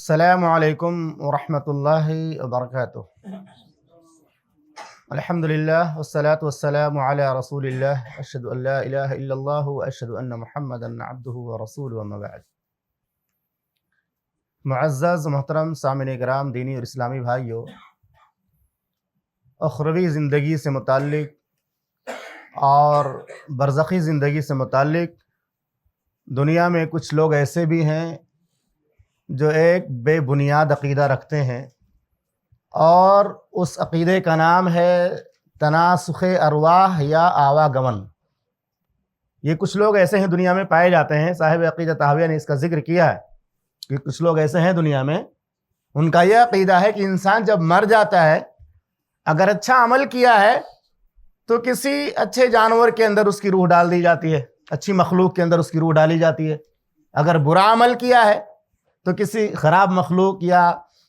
السلام علیکم ورحمۃ اللہ وبرکاتہ۔ الحمدللہ والصلاة والسلام علی رسول اللہ، اشہد ان لا الہ الا اللہ واشہد ان محمدا عبدہ ورسولہ، اما بعد۔ معزز محترم سامعین کرام، دینی اور اسلامی بھائیوں، اخروی زندگی سے متعلق اور برزخی زندگی سے متعلق دنیا میں کچھ لوگ ایسے بھی ہیں جو ایک بے بنیاد عقیدہ رکھتے ہیں، اور اس عقیدے کا نام ہے تناسخ ارواح یا آواگمن۔ یہ کچھ لوگ ایسے ہیں دنیا میں پائے جاتے ہیں، صاحب عقیدہ طحاویہ نے اس کا ذکر کیا ہے کہ کچھ لوگ ایسے ہیں دنیا میں، ان کا یہ عقیدہ ہے کہ انسان جب مر جاتا ہے، اگر اچھا عمل کیا ہے تو کسی اچھے جانور کے اندر اس کی روح ڈال دی جاتی ہے، اچھی مخلوق کے اندر اس کی روح ڈالی جاتی ہے۔ اگر برا عمل کیا ہے تو کسی خراب مخلوق یا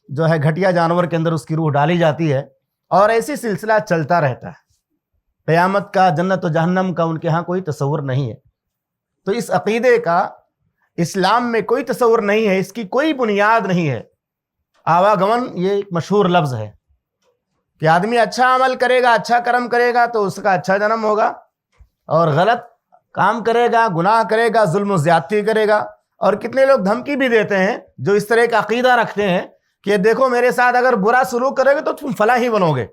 جو ہے گھٹیا جانور کے اندر اس کی روح ڈالی جاتی ہے، اور ایسی سلسلہ چلتا رہتا ہے۔ قیامت کا، جنت و جہنم کا ان کے ہاں کوئی تصور نہیں ہے۔ تو اس عقیدے کا اسلام میں کوئی تصور نہیں ہے، اس کی کوئی بنیاد نہیں ہے۔ آواگمن یہ ایک مشہور لفظ ہے کہ آدمی اچھا عمل کرے گا، اچھا کرم کرے گا تو اس کا اچھا جنم ہوگا، اور غلط کام کرے گا، گناہ کرے گا، ظلم و زیادتی کرے گا۔ اور کتنے لوگ دھمکی بھی دیتے ہیں جو اس طرح کا عقیدہ رکھتے ہیں کہ دیکھو میرے ساتھ اگر برا سلوک کرے گے تو تم فلاں ہی بنو گے،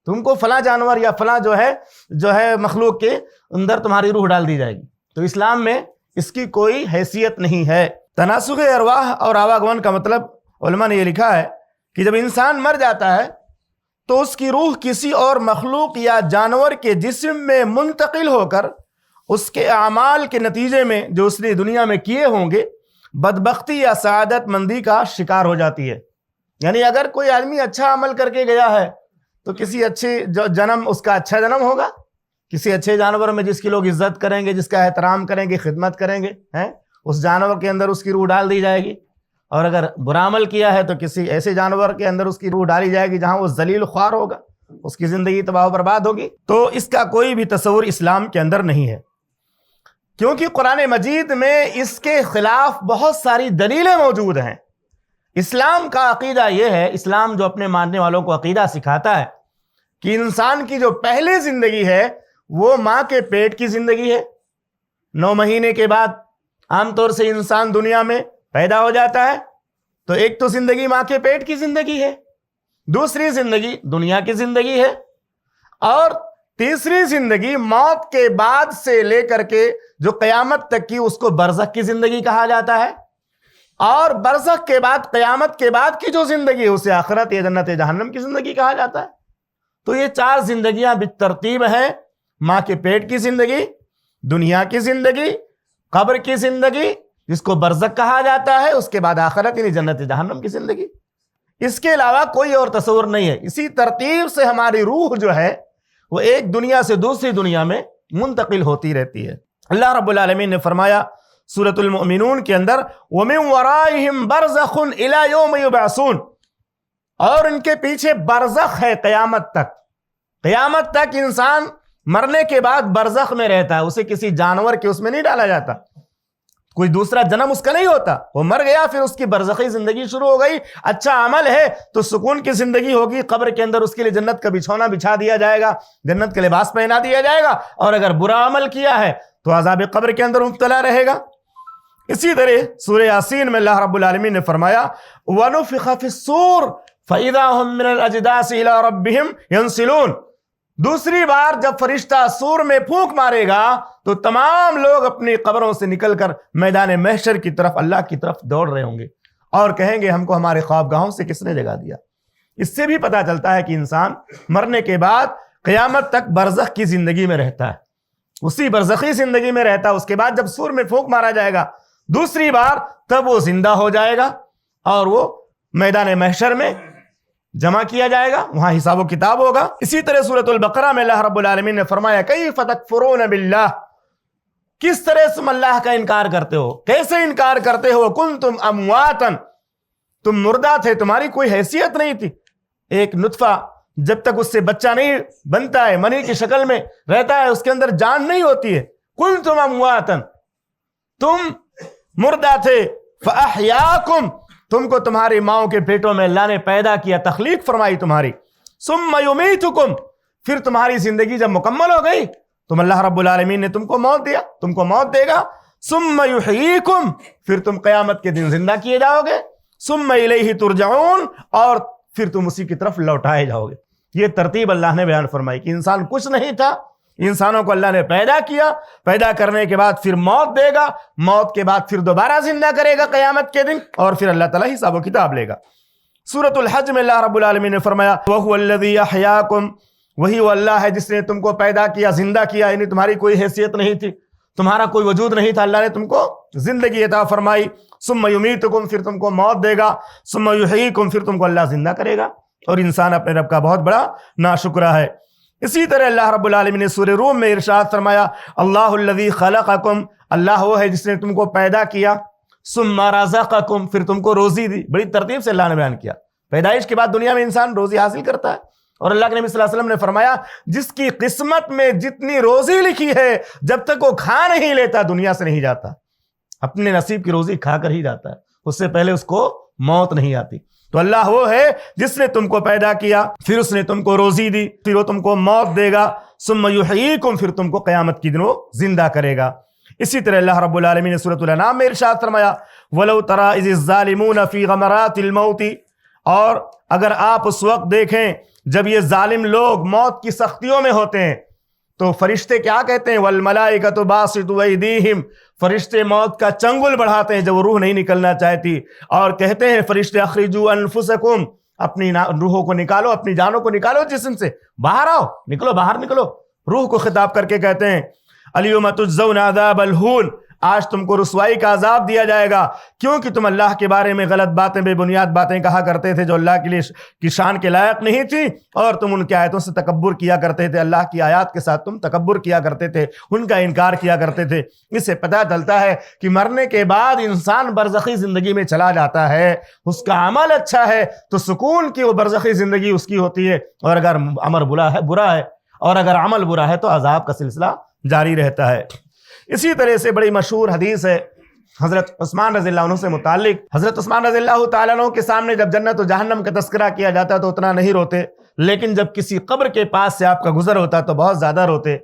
تم کو فلاں جانور یا فلاں جو ہے مخلوق کے اندر تمہاری روح ڈال دی جائے گی۔ تو اسلام میں اس کی کوئی حیثیت نہیں ہے۔ تناسخ ارواح اور آواگمن کا مطلب علماء نے یہ لکھا ہے کہ جب انسان مر جاتا ہے تو اس کی روح کسی اور مخلوق یا جانور کے جسم میں منتقل ہو کر اس کے اعمال کے نتیجے میں جو اس نے دنیا میں کیے ہوں گے بدبختی یا سعادت مندی کا شکار ہو جاتی ہے۔ یعنی اگر کوئی آدمی اچھا عمل کر کے گیا ہے تو کسی اچھے جنم، اس کا اچھا جنم ہوگا، کسی اچھے جانور میں جس کی لوگ عزت کریں گے، جس کا احترام کریں گے، خدمت کریں گے، اس جانور کے اندر اس کی روح ڈال دی جائے گی۔ اور اگر برا عمل کیا ہے تو کسی ایسے جانور کے اندر اس کی روح ڈالی جائے گی جہاں وہ ذلیل خوار ہوگا، اس کی زندگی تباہ و برباد ہوگی۔ تو اس کا کوئی بھی تصور اسلام کے اندر نہیں ہے، کیونکہ قرآن مجید میں اس کے خلاف بہت ساری دلیلیں موجود ہیں۔ اسلام کا عقیدہ یہ ہے، اسلام جو اپنے ماننے والوں کو عقیدہ سکھاتا ہے کہ انسان کی جو پہلی زندگی ہے وہ ماں کے پیٹ کی زندگی ہے۔ 9 مہینے کے بعد عام طور سے انسان دنیا میں پیدا ہو جاتا ہے، تو ایک تو زندگی ماں کے پیٹ کی زندگی ہے، دوسری زندگی دنیا کی زندگی ہے، اور تیسری زندگی موت کے بعد سے لے کر کے جو قیامت تک کی اس کو برزخ کی زندگی کہا جاتا ہے، اور برزخ کے بعد، قیامت کے بعد کی جو زندگی ہے اسے آخرت یا جنت جہنم کی زندگی کہا جاتا ہے۔ تو یہ 4 زندگیاں بالترتیب ہیں: ماں کے پیٹ کی زندگی، دنیا کی زندگی، قبر کی زندگی جس کو برزخ کہا جاتا ہے، اس کے بعد آخرت یعنی جنت جہنم کی زندگی۔ اس کے علاوہ کوئی اور تصور نہیں ہے۔ اسی ترتیب سے ہماری روح جو ہے وہ ایک دنیا سے دوسری دنیا میں منتقل ہوتی رہتی ہے۔ اللہ رب العالمین نے فرمایا سورۃ المؤمنون کے اندر، وَمِن وَرَائِهِمْ بَرْزَخٌ إِلَى يَوْمِ يُبْعَثُونَ، اور ان کے پیچھے برزخ ہے قیامت تک۔ قیامت تک انسان مرنے کے بعد برزخ میں رہتا ہے، اسے کسی جانور کے اس میں نہیں ڈالا جاتا، کوئی دوسرا جنم اس کا نہیں ہوتا۔ وہ مر گیا، پھر اس کی برزخی زندگی شروع ہو گئی۔ اچھا عمل ہے تو سکون کی زندگی ہوگی، قبر کے اندر اس کے لیے جنت کا بچھونا بچھا دیا جائے گا، جنت کا لباس پہنا دیا جائے گا، اور اگر برا عمل کیا ہے تو عذاب قبر کے اندر مبتلا رہے گا۔ اسی طرح سورہ یاسین میں اللہ رب العالمین نے فرمایا، وَنُفِخَ فِي الصُّورِ فَإِذَا هُم مِّنَ الْأَجْدَاثِ إِلَىٰ رَبِّهِمْ يَنْسِلُونَ، دوسری بار جب فرشتہ سور میں پھونک مارے گا تو تمام لوگ اپنی قبروں سے نکل کر میدان محشر کی طرف، اللہ کی طرف دوڑ رہے ہوں گے، اور کہیں گے ہم کو ہمارے خوابگاہوں سے کس نے جگا دیا۔ اس سے بھی پتہ چلتا ہے کہ انسان مرنے کے بعد قیامت تک برزخ کی زندگی میں رہتا ہے، اسی برزخی زندگی میں رہتا ہے۔ اس کے بعد جب سور میں پھونک مارا جائے گا دوسری بار، تب وہ زندہ ہو جائے گا اور وہ میدان محشر میں جمع کیا جائے گا، وہاں حساب و کتاب ہوگا۔ اسی طرح سورۃ البقرہ میں اللہ رب العالمین نے فرمایا، کیف تکفرون باللہ، کس طرح تم اللہ کا انکار کرتے ہو، کیسے انکار کرتے ہو، کنتم امواتا، تم مردہ تھے، تمہاری کوئی حیثیت نہیں تھی۔ ایک نطفہ جب تک اس سے بچہ نہیں بنتا ہے، منی کی شکل میں رہتا ہے، اس کے اندر جان نہیں ہوتی ہے۔ کنتم امواتا، تم مردہ تھے، فاحیاکم، تم کو تمہاری ماؤں کے پیٹوں میں اللہ نے پیدا کیا، تخلیق فرمائی تمہاری، ثم یمیتکم، پھر تمہاری زندگی جب مکمل ہو گئی تو اللہ رب العالمین نے تم کو موت دیا، تم کو موت دے گا، ثم یحییکم، پھر تم قیامت کے دن زندہ کیے جاؤ گے، ثم الیہ ترجعون، اور پھر تم اسی کی طرف لوٹائے جاؤ گے۔ یہ ترتیب اللہ نے بیان فرمائی کہ انسان کچھ نہیں تھا، انسانوں کو اللہ نے پیدا کیا، پیدا کرنے کے بعد پھر موت دے گا، موت کے بعد پھر دوبارہ زندہ کرے گا قیامت کے دن، اور پھر اللہ تعالیٰ حساب و کتاب لے گا۔ سورۃ الحج میں اللہ رب العالمین نے فرمایا وَهُوَ الَّذِي أَحْيَاكُمْ، وہی وہ اللہ ہے جس نے تم کو پیدا کیا، زندہ کیا، یعنی تمہاری کوئی حیثیت نہیں تھی، تمہارا کوئی وجود نہیں تھا، اللہ نے تم کو زندگی عطا فرمائی، ثم یمیتکم، پھر تم کو موت دے گا، ثم یحییکم، پھر تم کو اللہ زندہ کرے گا، اور انسان اپنے رب کا بہت بڑا ناشکرہ ہے۔ اسی طرح اللہ رب العالمین نے سورہ روم میں ارشاد فرمایا اللہ الذی خلقکم، اللہ وہ ہے جس نے تم کو پیدا کیا، ثم رزقکم، پھر تم کو روزی دی۔ بڑی ترتیب سے اللہ نے بیان کیا، پیدائش کے بعد دنیا میں انسان روزی حاصل کرتا ہے، اور اللہ کے نبی صلی اللہ علیہ وسلم نے فرمایا جس کی قسمت میں جتنی روزی لکھی ہے جب تک وہ کھا نہیں لیتا دنیا سے نہیں جاتا، اپنے نصیب کی روزی کھا کر ہی جاتا ہے، اس سے پہلے اس کو موت نہیں آتی۔ تو اللہ وہ ہے جس نے تم کو پیدا کیا، پھر اس نے تم کو روزی دی، پھر وہ تم کو موت دے گا، ثم یحییکم، پھر تم کو قیامت کی دن وہ زندہ کرے گا۔ اسی طرح اللہ رب العالمین نے سورۃ الانعام میں ارشاد فرمایا وَلَوْ تَرَىٰ إِذِ الظَّالِمُونَ فِي غَمَرَاتِ الْمَوْتِ، اور اگر آپ اس وقت دیکھیں جب یہ ظالم لوگ موت کی سختیوں میں ہوتے ہیں تو فرشتے کیا کہتے ہیں وَالْمَلَائِكَةُ بَاسِطُو أَيْدِيهِمْ، فرشتے موت کا چنگل بڑھاتے ہیں جب وہ روح نہیں نکلنا چاہتی، اور کہتے ہیں فرشتے اخرجوا انفسکم، اپنی روحوں کو نکالو، اپنی جانوں کو نکالو جسم سے، باہر آؤ، نکلو باہر نکلو، روح کو خطاب کر کے کہتے ہیں الیوم تجزون عذاب الہون، آج تم کو رسوائی کا عذاب دیا جائے گا، کیونکہ تم اللہ کے بارے میں غلط باتیں، بے بنیاد باتیں کہا کرتے تھے جو اللہ کے لیے کی شان کے لائق نہیں تھی، اور تم ان کی آیتوں سے تکبر کیا کرتے تھے، اللہ کی آیات کے ساتھ تم تکبر کیا کرتے تھے، ان کا انکار کیا کرتے تھے۔ اس سے پتہ چلتا ہے کہ مرنے کے بعد انسان برزخی زندگی میں چلا جاتا ہے، اس کا عمل اچھا ہے تو سکون کی وہ برزخی زندگی اس کی ہوتی ہے، اور اگر عمل برا ہے اور اگر عمل برا ہے تو عذاب کا سلسلہ جاری رہتا ہے۔ اسی طرح سے بڑی مشہور حدیث ہے حضرت عثمان رضی اللہ عنہ سے متعلق، حضرت عثمان رضی اللہ تعالیٰ عنہ کے سامنے جب جنت و جہنم کا تذکرہ کیا جاتا تو اتنا نہیں روتے، لیکن جب کسی قبر کے پاس سے آپ کا گزر ہوتا تو بہت زیادہ روتے،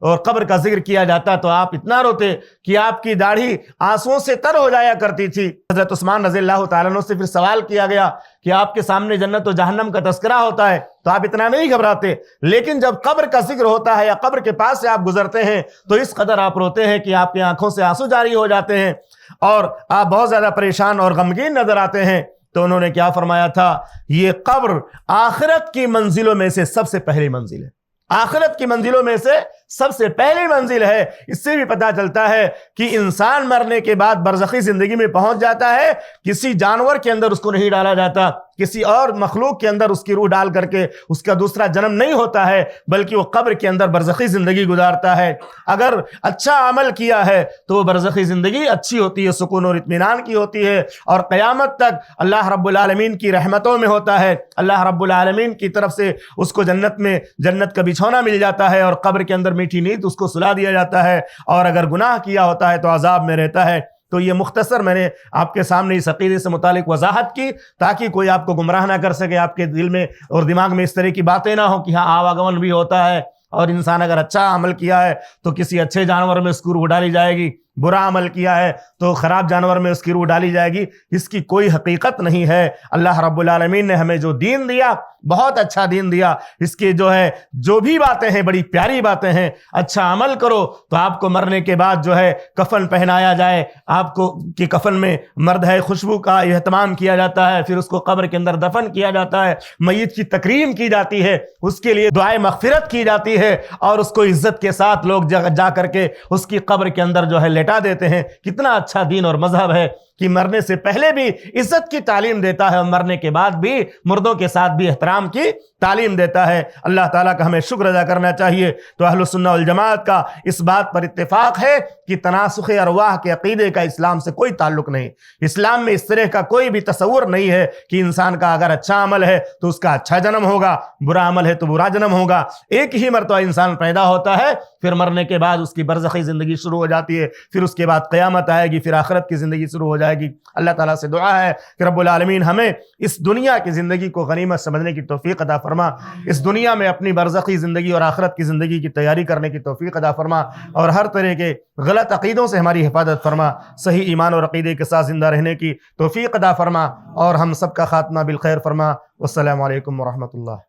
اور قبر کا ذکر کیا جاتا تو آپ اتنا روتے کہ آپ کی داڑھی آنسوؤں سے تر ہو جایا کرتی تھی۔ حضرت عثمان رضی اللہ تعالیٰ عنہ سے پھر سوال کیا گیا کہ آپ کے سامنے جنت و جہنم کا تذکرہ ہوتا ہے تو آپ اتنا نہیں گھبراتے، لیکن جب قبر کا ذکر ہوتا ہے یا قبر کے پاس سے آپ گزرتے ہیں تو اس قدر آپ روتے ہیں کہ آپ کی آنکھوں سے آنسو جاری ہو جاتے ہیں، اور آپ بہت زیادہ پریشان اور غمگین نظر آتے ہیں۔ تو انہوں نے کیا فرمایا تھا، یہ قبر آخرت کی منزلوں میں سے سب سے پہلی منزل ہے، آخرت کی منزلوں میں سے سب سے پہلی منزل ہے۔ اس سے بھی پتہ چلتا ہے کہ انسان مرنے کے بعد برزخی زندگی میں پہنچ جاتا ہے، کسی جانور کے اندر اس کو نہیں ڈالا جاتا، کسی اور مخلوق کے اندر اس کی روح ڈال کر کے اس کا دوسرا جنم نہیں ہوتا ہے، بلکہ وہ قبر کے اندر برزخی زندگی گزارتا ہے۔ اگر اچھا عمل کیا ہے تو وہ برزخی زندگی اچھی ہوتی ہے، سکون اور اطمینان کی ہوتی ہے، اور قیامت تک اللہ رب العالمین کی رحمتوں میں ہوتا ہے، اللہ رب العالمین کی طرف سے اس کو جنت کا بچھونا مل جاتا ہے، اور قبر کے اندر میٹھی نیند اس کو سلا دیا جاتا ہے، اور اگر گناہ کیا ہوتا ہے تو عذاب میں رہتا ہے۔ تو یہ مختصر میں نے آپ کے سامنے اس عقیدے سے متعلق وضاحت کی تاکہ کوئی آپ کو گمراہ نہ کر سکے، آپ کے دل میں اور دماغ میں اس طرح کی باتیں نہ ہوں کہ ہاں آواگمن بھی ہوتا ہے، اور انسان اگر اچھا عمل کیا ہے تو کسی اچھے جانور میں اس کی روح ڈالی جائے گی، برا عمل کیا ہے تو خراب جانور میں اس کی روح ڈالی جائے گی، اس کی کوئی حقیقت نہیں ہے۔ اللہ رب العالمین نے ہمیں جو دین دیا بہت اچھا دین دیا، اس کے جو بھی باتیں ہیں بڑی پیاری باتیں ہیں۔ اچھا عمل کرو تو آپ کو مرنے کے بعد کفن پہنایا جائے، آپ کو کہ کفن میں مرد ہے خوشبو کا اہتمام کیا جاتا ہے، پھر اس کو قبر کے اندر دفن کیا جاتا ہے، میت کی تکریم کی جاتی ہے، اس کے لیے دعائے مغفرت کی جاتی ہے، اور اس کو عزت کے ساتھ لوگ جا کر کے اس کی قبر کے اندر لٹا دیتے ہیں۔ کتنا اچھا دین اور مذہب ہے کہ مرنے سے پہلے بھی عزت کی تعلیم دیتا ہے، اور مرنے کے بعد بھی مردوں کے ساتھ بھی احترام کی تعلیم دیتا ہے۔ اللہ تعالیٰ کا ہمیں شکر ادا کرنا چاہیے۔ تو اہل السنہ والجماعت کا اس بات پر اتفاق ہے کہ تناسخ ارواح کے عقیدے کا اسلام سے کوئی تعلق نہیں، اسلام میں اس طرح کا کوئی بھی تصور نہیں ہے کہ انسان کا اگر اچھا عمل ہے تو اس کا اچھا جنم ہوگا، برا عمل ہے تو برا جنم ہوگا۔ ایک ہی مرتبہ انسان پیدا ہوتا ہے، پھر مرنے کے بعد اس کی برزخی زندگی شروع ہو جاتی ہے، پھر اس کے بعد قیامت آئے گی، پھر آخرت کی زندگی شروع ہو جائے گی۔ جائے گی۔ اللہ تعالیٰ سے دعا ہے کہ رب العالمین ہمیں اس دنیا کی زندگی کو غنیمت سمجھنے کی توفیق عطا فرما، اس دنیا میں اپنی برزخی زندگی اور آخرت کی زندگی کی تیاری کرنے کی توفیق عطا فرما، اور ہر طرح کے غلط عقیدوں سے ہماری حفاظت فرما، صحیح ایمان اور عقیدے کے ساتھ زندہ رہنے کی توفیق عطا فرما، اور ہم سب کا خاتمہ بالخیر فرما۔ والسلام علیکم ورحمۃ اللہ۔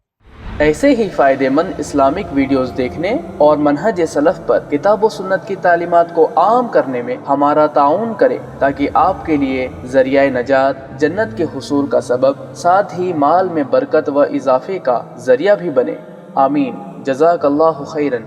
ایسے ہی فائدہ مند اسلامک ویڈیوز دیکھنے اور منہج سلف پر کتاب و سنت کی تعلیمات کو عام کرنے میں ہمارا تعاون کریں، تاکہ آپ کے لیے ذریعہ نجات، جنت کے حصول کا سبب، ساتھ ہی مال میں برکت و اضافے کا ذریعہ بھی بنے۔ آمین۔ جزاک اللہ خیرن۔